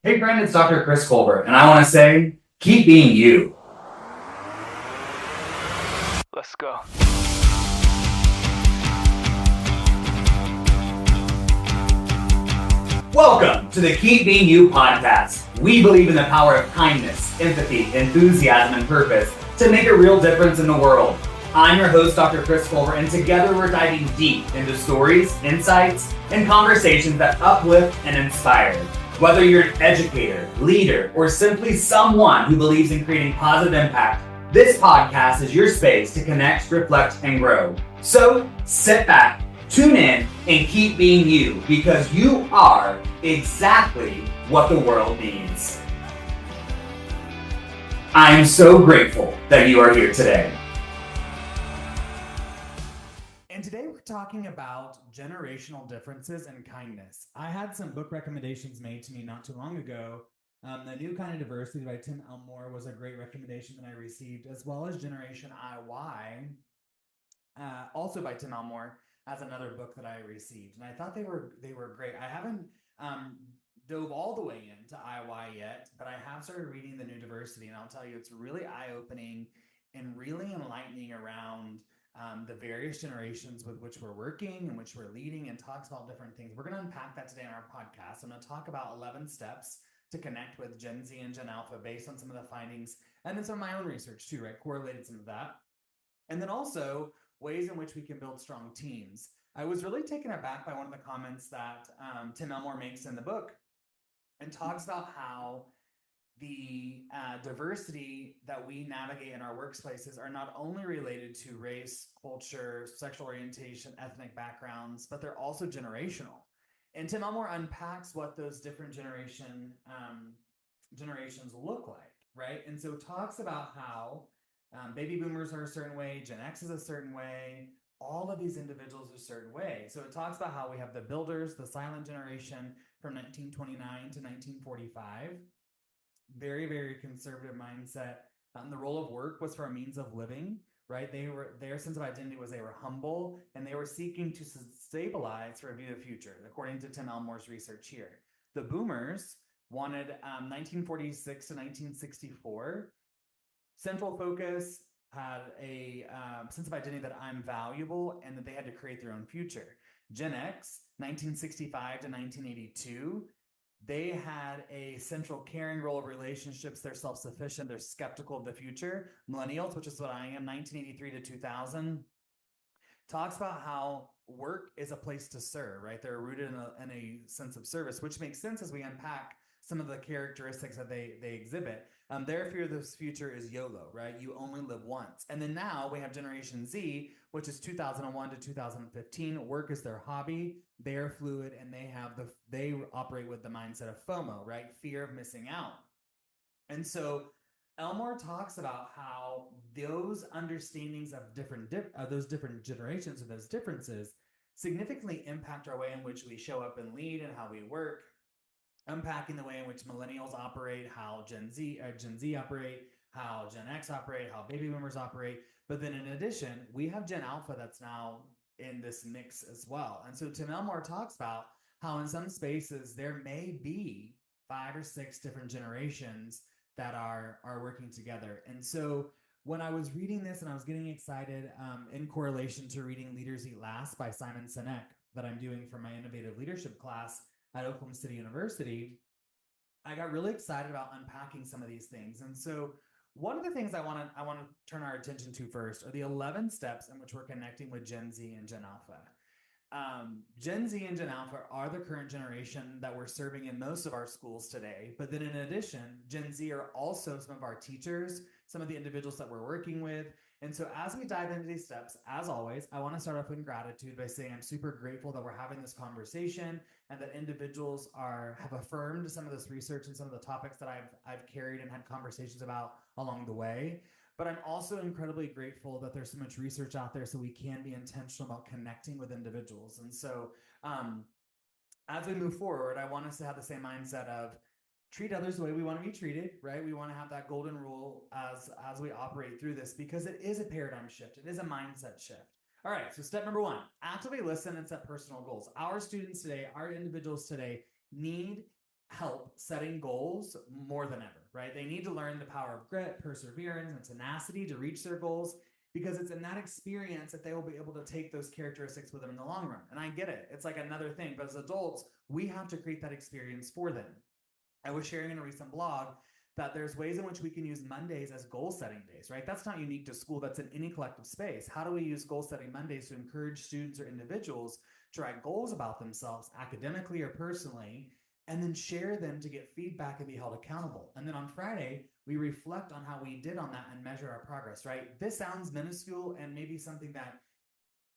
Hey friend, it's Dr. Chris Culver, and I want to say, keep being you. Let's go. Welcome to the Keep Being You podcast. We believe in the power of kindness, empathy, enthusiasm, and purpose to make a real difference in the world. I'm your host, Dr. Chris Culver, and together we're diving deep into stories, insights, and conversations that uplift and inspire. Whether you're an educator, leader, or simply someone who believes in creating positive impact, this podcast is your space to connect, reflect, and grow. So sit back, tune in, and keep being you, because you are exactly what the world needs. I'm so grateful that you are here today. And today we're talking about generational differences and kindness. I had some book recommendations made to me not too long ago. The New Kind of Diversity by Tim Elmore was a great recommendation that I received, as well as Generation IY, also by Tim Elmore, as another book that I received. And I thought they were great. I haven't dove all the way into IY yet, but I have started reading The New Diversity, and I'll tell you, it's really eye-opening and really enlightening around the various generations with which we're working and which we're leading, and talks about different things. We're going to unpack that today in our podcast. I'm going to talk about 11 steps to connect with Gen Z and Gen Alpha based on some of the findings, and then some of my own research too, right? Correlated some of that. And then also ways in which we can build strong teams. I was really taken aback by one of the comments that Tim Elmore makes in the book, and talks about how the diversity that we navigate in our workplaces are not only related to race, culture, sexual orientation, ethnic backgrounds, but they're also generational. And Tim Elmore unpacks what those different generations look like, right? And so talks about how baby boomers are a certain way, Gen X is a certain way, all of these individuals are a certain way. So it talks about how we have the builders, the silent generation from 1929 to 1945. Very, very conservative mindset. The role of work was for a means of living, right? Their sense of identity was they were humble, and they were seeking to stabilize for a view of the future, according to Tim Elmore's research here. The boomers wanted 1946 to 1964. Central focus had a sense of identity that I'm valuable and that they had to create their own future. Gen X, 1965 to 1982, they had a central caring role of relationships. They're self-sufficient. They're skeptical of the future. Millennials, which is what I am, 1983 to 2000, talks about how work is a place to serve, right? They're rooted in a sense of service, which makes sense as we unpack some of the characteristics that they exhibit. Their fear of this future is YOLO, right? You only live once. And then now we have Generation Z, which is 2001 to 2015. Work is their hobby. They are fluid, and they operate with the mindset of FOMO, right? Fear of missing out. And so Elmore talks about how those understandings of those different generations or those differences significantly impact our way in which we show up and lead and how we work, unpacking the way in which millennials operate, how Gen Z operate, how Gen X operate, how baby boomers operate. But then in addition, we have Gen Alpha that's now in this mix as well. And so Tim Elmore talks about how in some spaces there may be 5 or 6 different generations that are working together. And so when I was reading this and I was getting excited in correlation to reading Leaders Eat Last by Simon Sinek that I'm doing for my innovative leadership class at Oklahoma City University, I got really excited about unpacking some of these things. And so one of the things I want to turn our attention to first are the 11 steps in which we're connecting with Gen Z and Gen Alpha. Gen Z and Gen Alpha are the current generation that we're serving in most of our schools today. But then in addition, Gen Z are also some of our teachers, some of the individuals that we're working with. And so as we dive into these steps, as always, I want to start off with gratitude by saying I'm super grateful that we're having this conversation and that individuals have affirmed some of this research and some of the topics that I've carried and had conversations about along the way. But I'm also incredibly grateful that there's so much research out there so we can be intentional about connecting with individuals. And so as we move forward, I want us to have the same mindset of treat others the way we want to be treated, right? We want to have that golden rule as we operate through this, because it is a paradigm shift. It is a mindset shift. All right, so step number 1, actively listen and set personal goals. Our students today, our individuals today need help setting goals more than ever, right? They need to learn the power of grit, perseverance, and tenacity to reach their goals, because it's in that experience that they will be able to take those characteristics with them in the long run. And I get it. It's like another thing. But as adults, we have to create that experience for them. I was sharing in a recent blog that there's ways in which we can use Mondays as goal setting days, right? That's not unique to school. That's in any collective space. How do we use goal setting Mondays to encourage students or individuals to write goals about themselves academically or personally, and then share them to get feedback and be held accountable? And then on Friday, we reflect on how we did on that and measure our progress, right? This sounds minuscule and maybe something that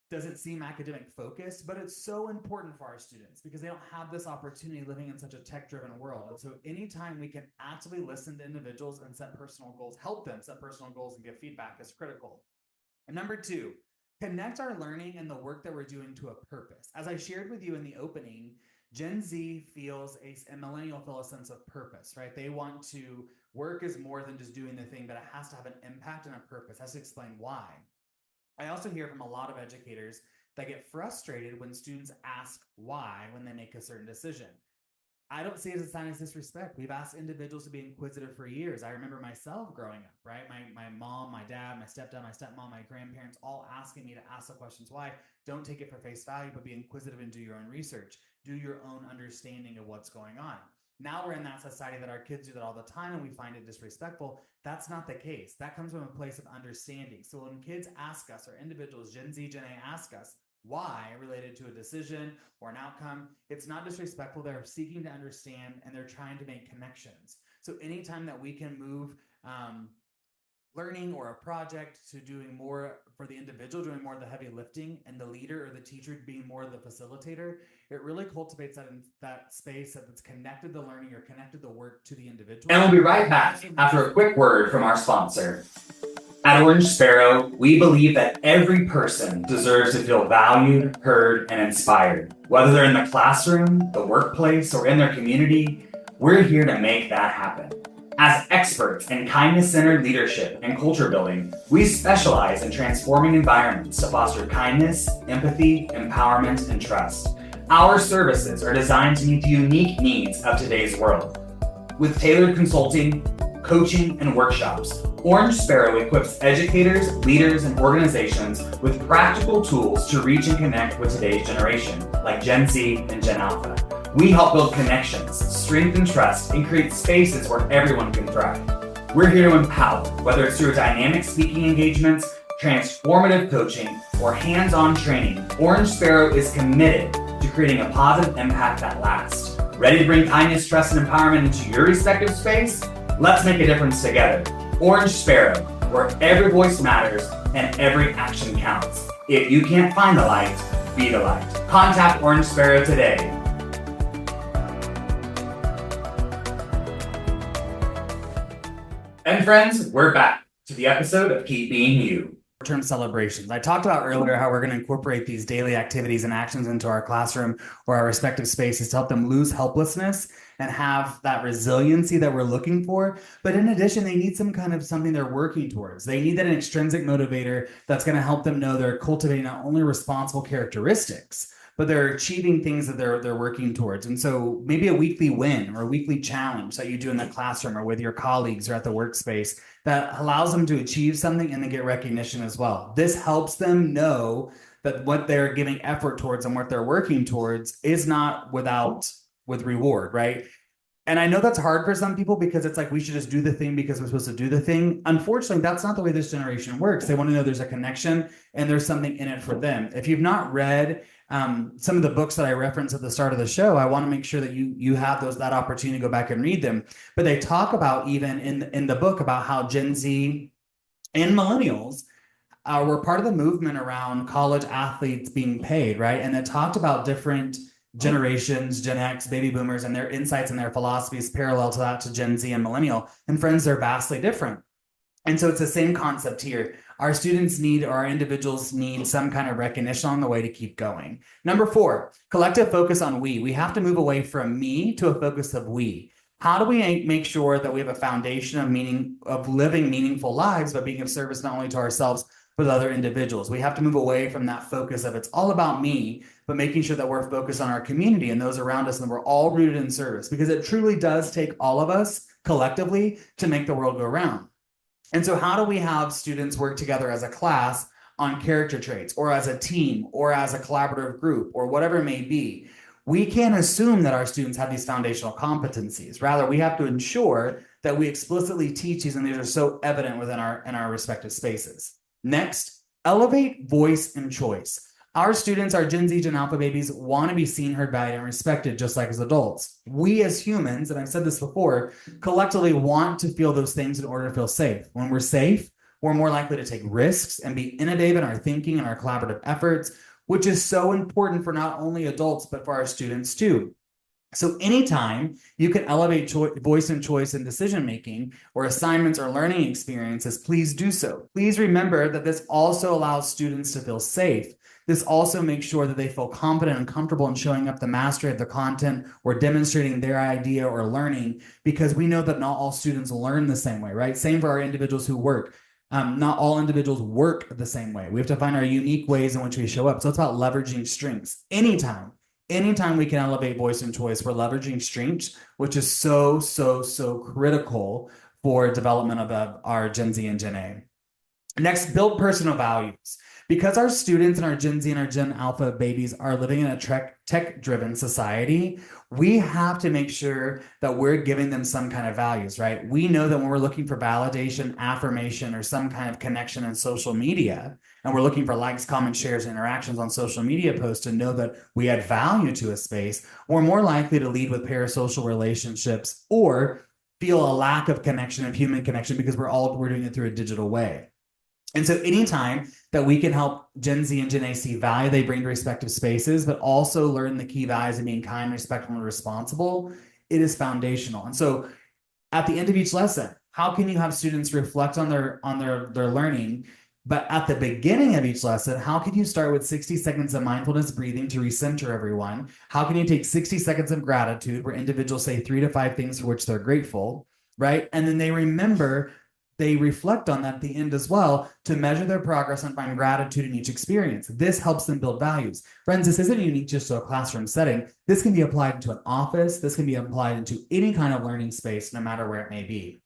doesn't seem academic focused, but it's so important for our students because they don't have this opportunity living in such a tech-driven world. And so anytime we can actively listen to individuals and set personal goals, help them set personal goals and give feedback is critical. And number 2, connect our learning and the work that we're doing to a purpose. As I shared with you in the opening, Gen Z feels a millennial feel a sense of purpose, right? They want to work is more than just doing the thing, but it has to have an impact and a purpose. It has to explain why. I also hear from a lot of educators that get frustrated when students ask why when they make a certain decision. I don't see it as a sign of disrespect. We've asked individuals to be inquisitive for years. I remember myself growing up, right? My mom, my dad, my stepdad, my stepmom, my grandparents all asking me to ask the questions why. Don't take it for face value, but be inquisitive and do your own research. Do your own understanding of what's going on. Now we're in that society that our kids do that all the time and we find it disrespectful. That's not the case. That comes from a place of understanding. So when kids ask us, or individuals, Gen Z, Gen A ask us why related to a decision or an outcome, it's not disrespectful. They're seeking to understand and they're trying to make connections. So anytime that we can move learning or a project to doing more for the individual, doing more of the heavy lifting, and the leader or the teacher being more of the facilitator, it really cultivates that space that's connected the learning or connected the work to the individual. And we'll be right back after a quick word from our sponsor. At Orange Sparrow, we believe that every person deserves to feel valued, heard, and inspired. Whether they're in the classroom, the workplace, or in their community, we're here to make that happen. As experts in kindness-centered leadership and culture building, we specialize in transforming environments to foster kindness, empathy, empowerment, and trust. Our services are designed to meet the unique needs of today's world. With tailored consulting, coaching, and workshops, Orange Sparrow equips educators, leaders, and organizations with practical tools to reach and connect with today's generation, like Gen Z and Gen Alpha. We help build connections, strengthen trust, and create spaces where everyone can thrive. We're here to empower, whether it's through dynamic speaking engagements, transformative coaching, or hands-on training. Orange Sparrow is committed to creating a positive impact that lasts. Ready to bring kindness, trust, and empowerment into your respective space? Let's make a difference together. Orange Sparrow, where every voice matters and every action counts. If you can't find the light, be the light. Contact Orange Sparrow today. And friends, we're back to the episode of Keep Being You. Term celebrations. I talked about earlier how we're going to incorporate these daily activities and actions into our classroom or our respective spaces to help them lose helplessness and have that resiliency that we're looking for. But in addition, they need some kind of something they're working towards. They need that extrinsic motivator that's going to help them know they're cultivating not only responsible characteristics, but they're achieving things that they're working towards. And so maybe a weekly win or a weekly challenge that you do in the classroom or with your colleagues or at the workspace that allows them to achieve something and then get recognition as well. This helps them know that what they're giving effort towards and what they're working towards is not with reward, right? And I know that's hard for some people because it's like we should just do the thing because we're supposed to do the thing. Unfortunately, that's not the way this generation works. They want to know there's a connection and there's something in it for them. If you've not read some of the books that I referenced at the start of the show, I want to make sure that you have that opportunity to go back and read them. But they talk about even in the book about how Gen Z and millennials were part of the movement around college athletes being paid, right? And it talked about different generations, Gen X, baby boomers, and their insights and their philosophies parallel to that to Gen Z and millennial. And friends, they're vastly different. And so it's the same concept here. Our students need, or our individuals need some kind of recognition on the way to keep going. Number 4, collective focus on we. We have to move away from me to a focus of we. How do we make sure that we have a foundation of living meaningful lives, but being of service not only to ourselves, with other individuals. We have to move away from that focus of it's all about me, but making sure that we're focused on our community and those around us, and we're all rooted in service, because it truly does take all of us collectively to make the world go round. And so how do we have students work together as a class on character traits, or as a team, or as a collaborative group, or whatever it may be? We can't assume that our students have these foundational competencies. Rather, we have to ensure that we explicitly teach these, and these are so evident within our respective spaces. Next, elevate voice and choice. Our students, our Gen Z, Gen Alpha babies, want to be seen, heard, valued, and respected, just like as adults. We as humans, and I've said this before, collectively want to feel those things in order to feel safe. When we're safe, we're more likely to take risks and be innovative in our thinking and our collaborative efforts, which is so important for not only adults, but for our students too. So anytime you can elevate voice and choice in decision-making or assignments or learning experiences, please do so. Please remember that this also allows students to feel safe. This also makes sure that they feel confident and comfortable in showing up the mastery of the content or demonstrating their idea or learning, because we know that not all students learn the same way, right? Same for our individuals who work. Not all individuals work the same way. We have to find our unique ways in which we show up. So it's about leveraging strengths. Anytime we can elevate voice and choice, we're leveraging strengths, which is so critical for development of our Gen Z and Gen A. Next, build personal values. Because our students and our Gen Z and our Gen Alpha babies are living in a tech-driven society, we have to make sure that we're giving them some kind of values, right? We know that when we're looking for validation, affirmation, or some kind of connection in social media, and we're looking for likes, comments, shares, interactions on social media posts to know that we add value to a space, we're more likely to lead with parasocial relationships or feel a lack of connection, of human connection, because we're doing it through a digital way. And so anytime that we can help Gen Z and Gen A see value they bring to respective spaces, but also learn the key values of being kind, respectful, and responsible, it is foundational. And so at the end of each lesson, how can you have students reflect on their learning? But at the beginning of each lesson, how can you start with 60 seconds of mindfulness breathing to recenter everyone? How can you take 60 seconds of gratitude where individuals say 3 to 5 things for which they're grateful, right? And then they reflect on that at the end as well to measure their progress and find gratitude in each experience. This helps them build values. Friends, this isn't unique just to a classroom setting. This can be applied into an office. This can be applied into any kind of learning space, no matter where it may be.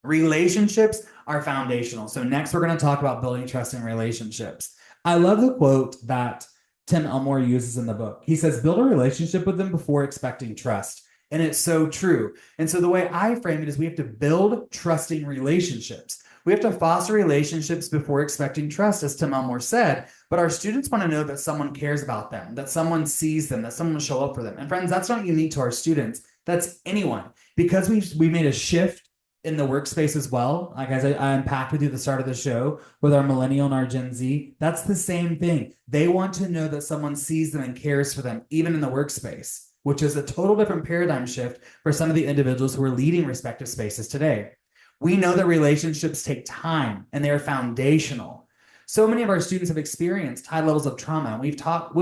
Relationships are foundational. So next, we're going to talk about building trust in relationships. I love the quote that Tim Elmore uses in the book. He says, build a relationship with them before expecting trust. And it's so true. And so the way I frame it is we have to build trusting relationships. We have to foster relationships before expecting trust, as Tim Elmore said. But our students want to know that someone cares about them, that someone sees them, that someone will show up for them. And friends, that's not unique to our students. That's anyone. Because we made a shift in the workspace as well. Like as I unpacked with you at the start of the show with our millennial and our Gen Z, that's the same thing. They want to know that someone sees them and cares for them, even in the workspace, which is a total different paradigm shift for some of the individuals who are leading respective spaces today. We know that relationships take time and they're foundational. So many of our students have experienced high levels of trauma. We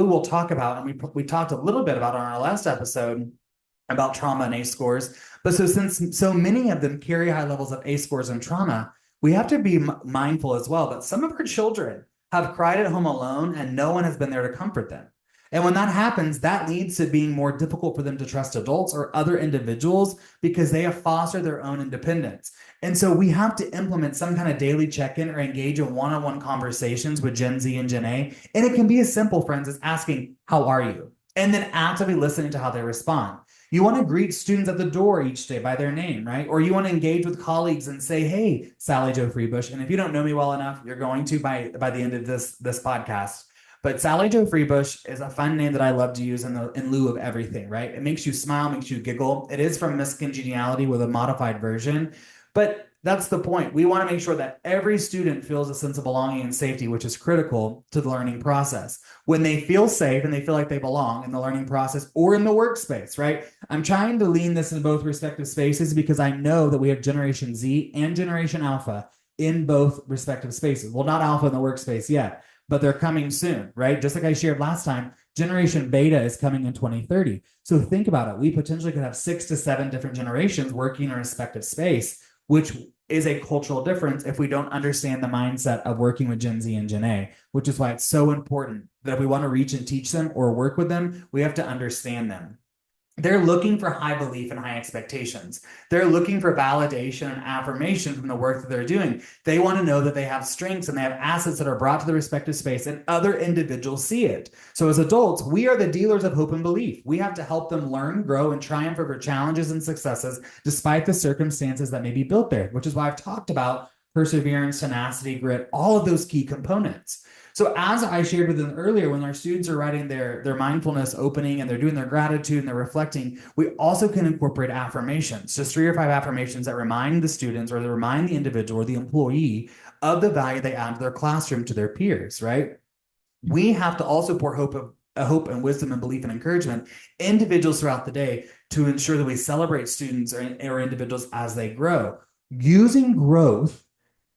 will talk about, and we talked a little bit about on our last episode about trauma and ACE scores. But since so many of them carry high levels of ACE scores and trauma, we have to be mindful as well that some of our children have cried at home alone and no one has been there to comfort them. And when that happens, that leads to being more difficult for them to trust adults or other individuals because they have fostered their own independence. And so we have to implement some kind of daily check-in or engage in one-on-one conversations with Gen Z and Gen A. And it can be as simple, friends, as asking, how are you? And then actively listening to how they respond. You want to greet students at the door each day by their name, right? Or you want to engage with colleagues and say, hey, Sally Jo Freebush. And if you don't know me well enough, you're going to by the end of this podcast. But Sally Jo Freebush is a fun name that I love to use in lieu of everything, right? It makes you smile, makes you giggle. It is from Miss Congeniality with a modified version. But that's the point. We want to make sure that every student feels a sense of belonging and safety, which is critical to the learning process. When they feel safe and they feel like they belong in the learning process or in the workspace, right? I'm trying to lean this in both respective spaces because I know that we have Generation Z and Generation Alpha in both respective spaces. Well, not Alpha in the workspace yet, but they're coming soon, right? Just like I shared last time, Generation Beta is coming in 2030. So think about it. We potentially could have 6 to 7 different generations working in a respective space, which is a cultural difference if we don't understand the mindset of working with Gen Z and Gen A, which is why it's so important that if we want to reach and teach them or work with them, we have to understand them. They're looking for high belief and high expectations. They're looking for validation and affirmation from the work that they're doing. They want to know that they have strengths and they have assets that are brought to the respective space and other individuals see it. So as adults, we are the dealers of hope and belief. We have to help them learn, grow, and triumph over challenges and successes despite the circumstances that may be built there, which is why I've talked about perseverance, tenacity, grit, all of those key components. So as I shared with them earlier, when our students are writing their mindfulness opening and they're doing their gratitude and they're reflecting, we also can incorporate affirmations, just 3 or 5 affirmations that remind the students or they remind the individual or the employee of the value they add to their classroom, to their peers, right? We have to also pour hope and wisdom and belief and encouragement individuals throughout the day to ensure that we celebrate students or individuals as they grow. Using growth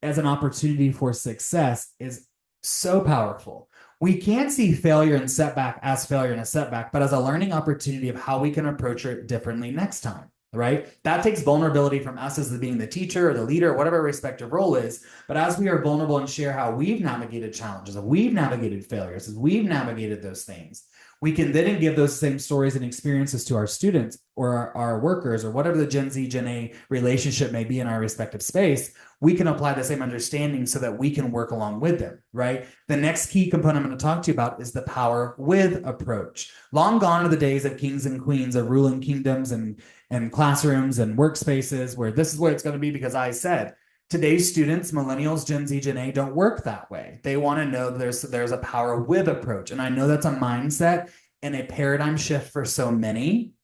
as an opportunity for success is so powerful. We can't see failure and setback as failure and a setback, but as a learning opportunity of how we can approach it differently next time, right? That takes vulnerability from us as being the teacher or the leader, or whatever our respective role is. But as we are vulnerable and share how we've navigated challenges, as we've navigated failures, as we've navigated those things, we can then give those same stories and experiences to our students or our workers or whatever the Gen Z, Gen A relationship may be in our respective space. We can apply the same understanding so that we can work along with them, right? The next key component I'm going to talk to you about is the power with approach. Long gone are the days of kings and queens of ruling kingdoms and classrooms and workspaces where this is what it's going to be because I said. Today's students, millennials, Gen Z, Gen A, don't work that way. They want to know there's a power with approach. And I know that's a mindset and a paradigm shift for so many,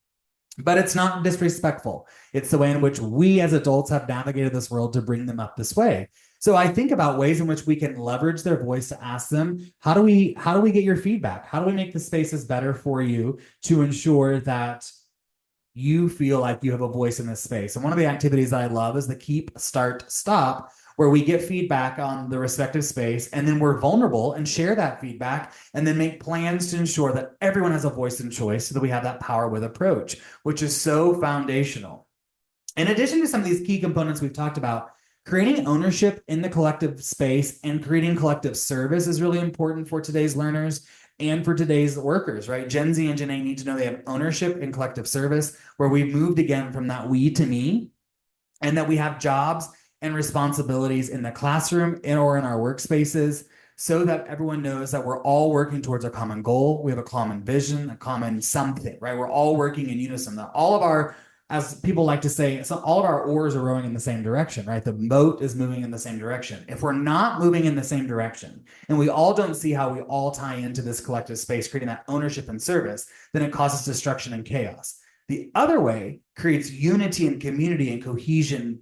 but it's not disrespectful. It's the way in which we as adults have navigated this world to bring them up this way. So I think about ways in which we can leverage their voice to ask them, how do we get your feedback? How do we make the spaces better for you to ensure that you feel like you have a voice in this space? And one of the activities that I love is the keep, start, stop, where we get feedback on the respective space, and then we're vulnerable and share that feedback, and then make plans to ensure that everyone has a voice and choice so that we have that power with approach, which is so foundational. In addition to some of these key components we've talked about, creating ownership in the collective space and creating collective service is really important for today's learners and for today's workers, right? Gen Z and Gen A need to know they have ownership in collective service, where we've moved again from that we to me, and that we have jobs and responsibilities in the classroom or in our workspaces so that everyone knows that we're all working towards a common goal. We have a common vision, a common something, right? We're all working in unison. That all of our, as people like to say, all of our oars are rowing in the same direction, right? The boat is moving in the same direction. If we're not moving in the same direction and we all don't see how we all tie into this collective space, creating that ownership and service, then it causes destruction and chaos. The other way creates unity and community and cohesion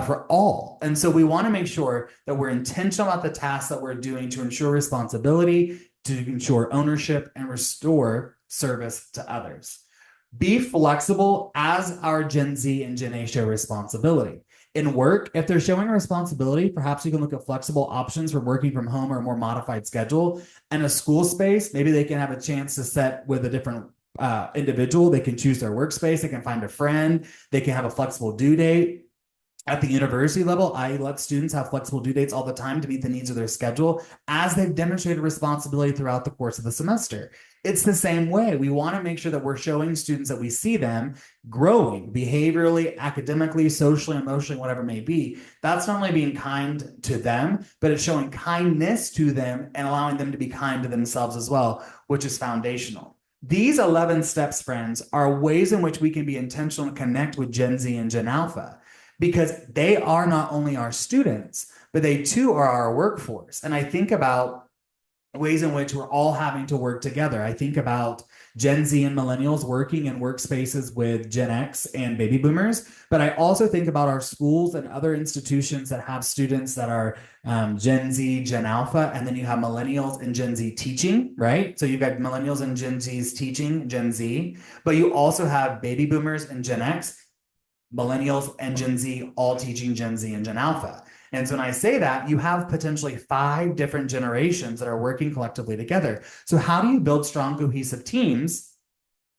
for all. And so we want to make sure that we're intentional about the tasks that we're doing to ensure responsibility, to ensure ownership, and restore service to others. Be flexible as our Gen Z and Gen A show responsibility. In work, if they're showing a responsibility, perhaps you can look at flexible options for working from home or a more modified schedule. In a school space, maybe they can have a chance to set with a different individual. They can choose their workspace. They can find a friend. They can have a flexible due date. At the university level, I let students have flexible due dates all the time to meet the needs of their schedule as they've demonstrated responsibility throughout the course of the semester. It's the same way. We want to make sure that we're showing students that we see them growing behaviorally, academically, socially, emotionally, whatever it may be. That's not only being kind to them, but it's showing kindness to them and allowing them to be kind to themselves as well, which is foundational. These 11 steps, friends, are ways in which we can be intentional and connect with Gen Z and Gen Alpha, because they are not only our students, but they too are our workforce. And I think about ways in which we're all having to work together. I think about Gen Z and millennials working in workspaces with Gen X and baby boomers, but I also think about our schools and other institutions that have students that are Gen Z, Gen Alpha, and then you have millennials and Gen Z teaching, right? So you've got millennials and Gen Z's teaching Gen Z, but you also have baby boomers and Gen X, millennials and Gen Z all teaching Gen Z and Gen Alpha. And so when I say that, you have potentially 5 different generations that are working collectively together. So how do you build strong, cohesive teams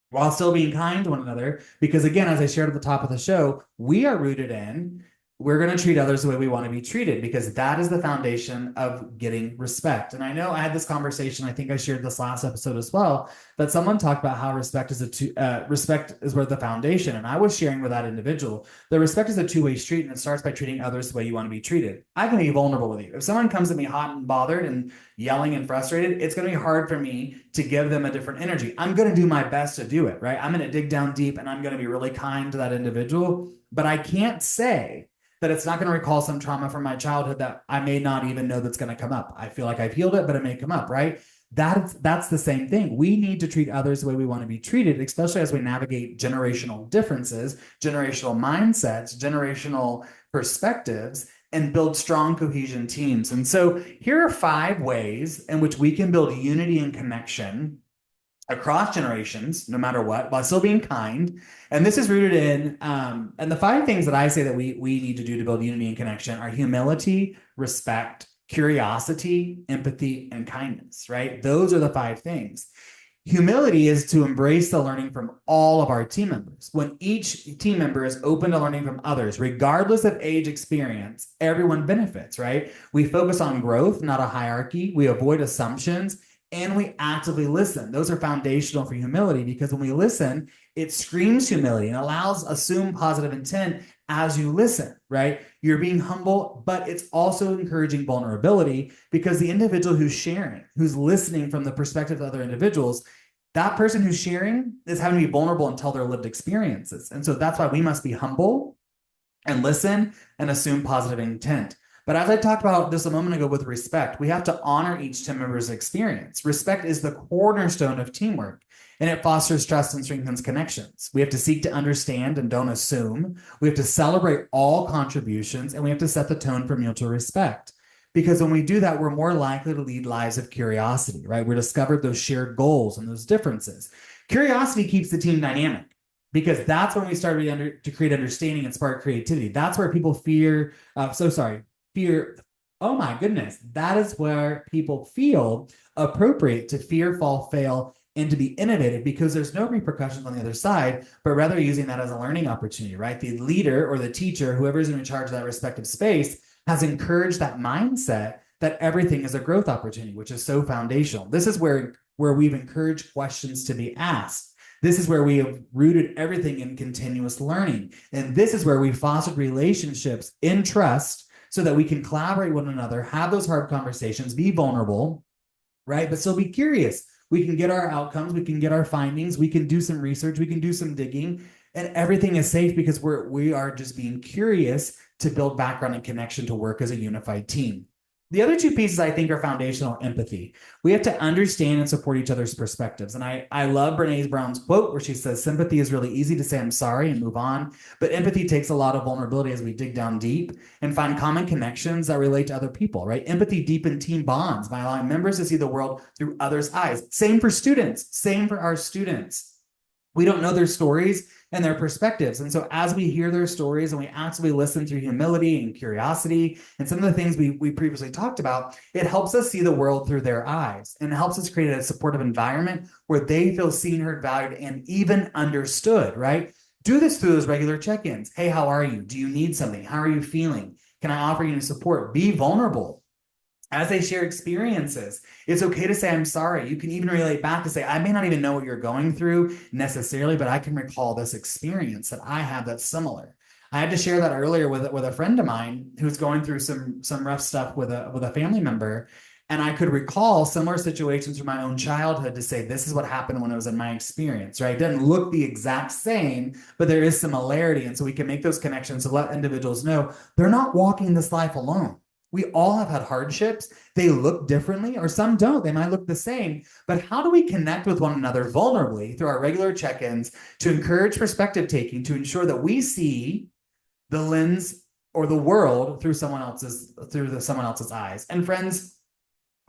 while still being kind to one another? Because again, as I shared at the top of the show, we are rooted in we're going to treat others the way we want to be treated, because that is the foundation of getting respect. And I know I had this conversation, I think I shared this last episode as well, but someone talked about how respect is where the foundation. And I was sharing with that individual that respect is a two-way street, and it starts by treating others the way you want to be treated. I can be vulnerable with you. If someone comes at me hot and bothered and yelling and frustrated, it's going to be hard for me to give them a different energy. I'm going to do my best to do it, right? I'm going to dig down deep and I'm going to be really kind to that individual, but I can't say that it's not going to recall some trauma from my childhood that I may not even know that's going to come up. I feel like I've healed it, but it may come up, right? That's the same thing. We need to treat others the way we want to be treated, especially as we navigate generational differences, generational mindsets, generational perspectives, and build strong cohesion teams. And so here are 5 ways in which we can build unity and connection across generations, no matter what, while still being kind. And this is rooted in, and the 5 things that I say that we need to do to build unity and connection are humility, respect, curiosity, empathy, and kindness, right? Those are the 5 things. Humility is to embrace the learning from all of our team members. When each team member is open to learning from others, regardless of age, experience, everyone benefits, right? We focus on growth, not a hierarchy. We avoid assumptions, and we actively listen. Those are foundational for humility, because when we listen, it screams humility and allows assume positive intent as you listen, right? You're being humble, but it's also encouraging vulnerability, because the individual who's sharing, who's listening from the perspective of other individuals, that person who's sharing is having to be vulnerable and tell their lived experiences. And so that's why we must be humble and listen and assume positive intent. But as I talked about just a moment ago with respect, we have to honor each team member's experience. Respect is the cornerstone of teamwork, and it fosters trust and strengthens connections. We have to seek to understand and don't assume. We have to celebrate all contributions, and we have to set the tone for mutual respect. Because when we do that, we're more likely to lead lives of curiosity, right? We're discovered those shared goals and those differences. Curiosity keeps the team dynamic, because that's when we start to create understanding and spark creativity. That's where people fear, oh my goodness, that is where people feel appropriate to fear, fall, fail, and to be innovative, because there's no repercussions on the other side, but rather using that as a learning opportunity, right? The leader or the teacher, whoever's in charge of that respective space, has encouraged that mindset that everything is a growth opportunity, which is so foundational. This is where we've encouraged questions to be asked. This is where we have rooted everything in continuous learning. And this is where we fostered relationships in trust, so that we can collaborate with one another, have those hard conversations, be vulnerable, right? But still be curious. We can get our outcomes, we can get our findings, we can do some research, we can do some digging, and everything is safe because we are just being curious to build background and connection to work as a unified team. The other 2 pieces I think are foundational: empathy. We have to understand and support each other's perspectives. And I love Brene Brown's quote where she says, sympathy is really easy to say I'm sorry and move on, but empathy takes a lot of vulnerability as we dig down deep and find common connections that relate to other people, right? Empathy deepens team bonds by allowing members to see the world through others' eyes. Same for students, same for our students. We don't know their stories and their perspectives. And so as we hear their stories and we actively listen through humility and curiosity and some of the things we previously talked about, it helps us see the world through their eyes, and it helps us create a supportive environment where they feel seen, heard, valued, and even understood, right? Do this through those regular check-ins. Hey, how are you? Do you need something? How are you feeling? Can I offer you any support? Be vulnerable. As they share experiences, it's okay to say, I'm sorry. You can even relate back to say, I may not even know what you're going through necessarily, but I can recall this experience that I have that's similar. I had to share that earlier with a friend of mine who's going through some rough stuff with a family member. And I could recall similar situations from my own childhood to say, this is what happened when it was in my experience, right? It doesn't look the exact same, but there is similarity. And so we can make those connections to let individuals know they're not walking this life alone. We all have had hardships. They look differently, or some don't. They might look the same. But how do we connect with one another vulnerably through our regular check-ins to encourage perspective taking, to ensure that we see the lens or the world through someone else's eyes? And friends,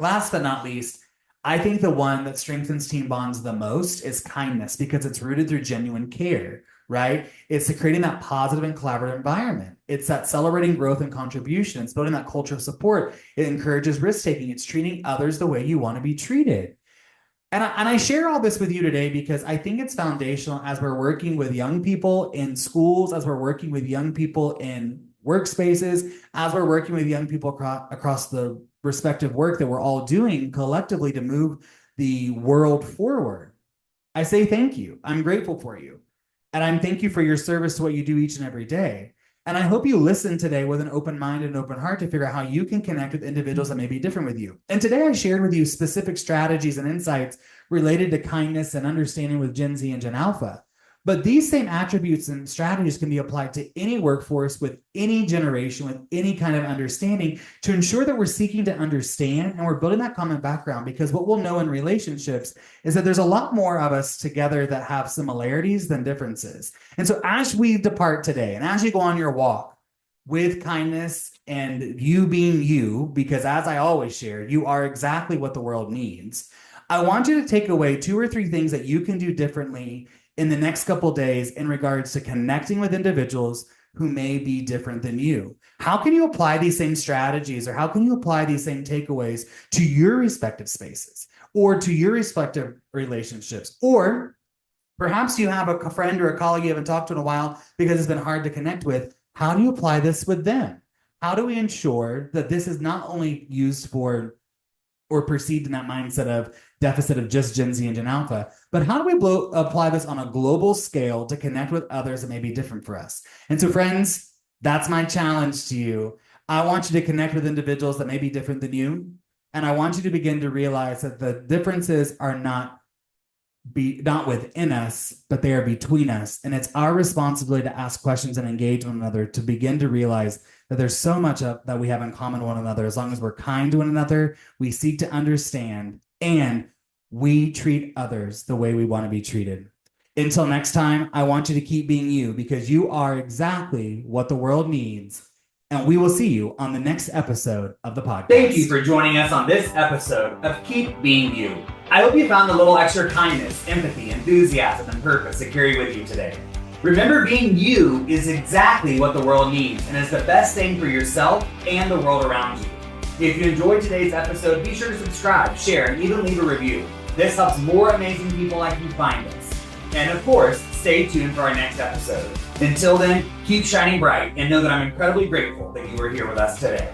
last but not least, I think the one that strengthens team bonds the most is kindness, because it's rooted through genuine care, right? It's creating that positive and collaborative environment. It's that celebrating growth and contribution. It's building that culture of support. It encourages risk-taking. It's treating others the way you want to be treated. And I share all this with you today because I think it's foundational as we're working with young people in schools, as we're working with young people in workspaces, as we're working with young people across the respective work that we're all doing collectively to move the world forward. I say thank you. I'm grateful for you. And I'm thank you for your service to what you do each and every day. And I hope you listen today with an open mind and open heart to figure out how you can connect with individuals that may be different with you. And today I shared with you specific strategies and insights related to kindness and understanding with Gen Z and Gen Alpha. But these same attributes and strategies can be applied to any workforce with any generation, with any kind of understanding to ensure that we're seeking to understand and we're building that common background, because what we'll know in relationships is that there's a lot more of us together that have similarities than differences. And so as we depart today and as you go on your walk with kindness and you being you, because as I always share, you are exactly what the world needs. I want you to take away 2 or 3 things that you can do differently in the next couple of days in regards to connecting with individuals who may be different than you. How can you apply these same strategies, or how can you apply these same takeaways to your respective spaces or to your respective relationships? Or perhaps you have a friend or a colleague you haven't talked to in a while because it's been hard to connect with. How do you apply this with them? How do we ensure that this is not only used for or perceived in that mindset of deficit of just Gen Z and Gen Alpha, but how do we apply this on a global scale to connect with others that may be different for us? And so friends, that's my challenge to you. I want you to connect with individuals that may be different than you. And I want you to begin to realize that the differences are not within us, but they are between us. And it's our responsibility to ask questions and engage one another to begin to realize that there's so much that we have in common with one another. As long as we're kind to one another, we seek to understand, and we treat others the way we want to be treated. Until next time, I want you to keep being you, because you are exactly what the world needs. And we will see you on the next episode of the podcast. Thank you for joining us on this episode of Keep Being You. I hope you found a little extra kindness, empathy, enthusiasm, and purpose to carry with you today. Remember, being you is exactly what the world needs and is the best thing for yourself and the world around you. If you enjoyed today's episode, be sure to subscribe, share, and even leave a review. This helps more amazing people like you find us. And of course, stay tuned for our next episode. Until then, keep shining bright and know that I'm incredibly grateful that you were here with us today.